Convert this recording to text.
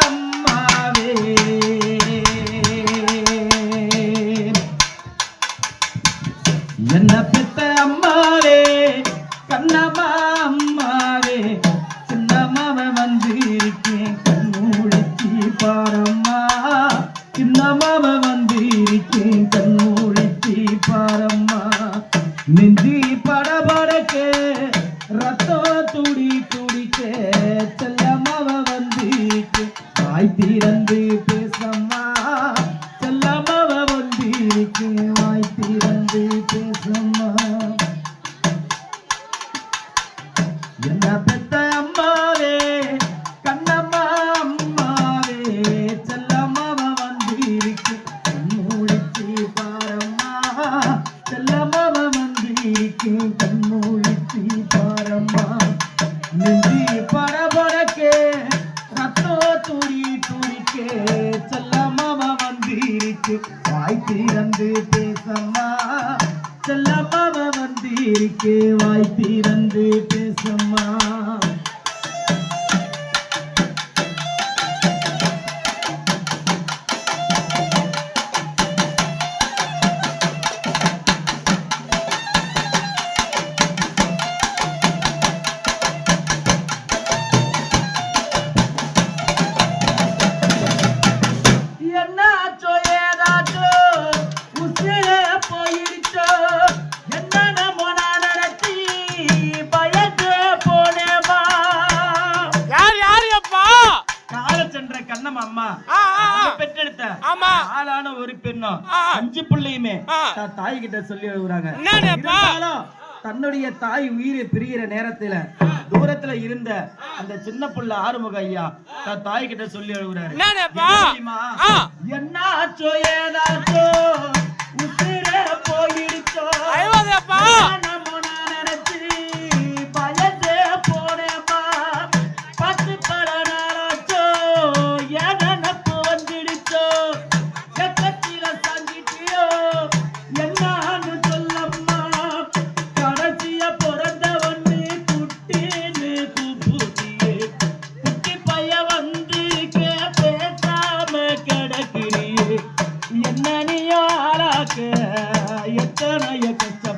அம்மாவே என்ன பெத்த அம்மாவே கண்ணம்மா அம்மாவே சின்னம்மாவ வந்து இருக்கேன் கண்ணூழிச்சி பாரம்மா சின்னம்மாவ வந்து இருக்கேன் கண்ணூழிச்சி பாரம்மா நெஞ்சி படபடக்க ரத்தம் துடி துடிக்க செல்லம்மாவ வந்து வாய் திறந்து பேசம்மா செல்லம்மாவ வந்து வாய் திறந்து பேசம்மா என்ன பெத்த அம்மாவே கண்ணம்மா அம்மாவே செல்லம்மாவ வந்து கண்மூழிச்சி பாரம்மா செல்லம்மாவ வந்து கண்மூழிச்சி பாரம்மா நெஞ்சி படபடக்கே ரத்தோ துடி துடிக்கே செல்லம்மாவ வந்து வாய் திறந்து பேசம்மா செல்லம்மாவ வந்து வாய் திறந்து பேசம்மா ஒரு பெண்ணும் 5 பிள்ளையுமே தாய் கிட்ட சொல்லி எழுதுறாங்க. தன்னுடைய தாய் உயிரை பிரிகிற நேரத்துல தூரத்துல இருந்த அந்த சின்ன புள்ள ஆறுமுக ஐயா தாய் கிட்ட சொல்லி எழுதுறாரு. என்னாச்சோ ஏதாச்சோ உசிரே போயிடுச்சோ எத்தனைய கஷ்டம்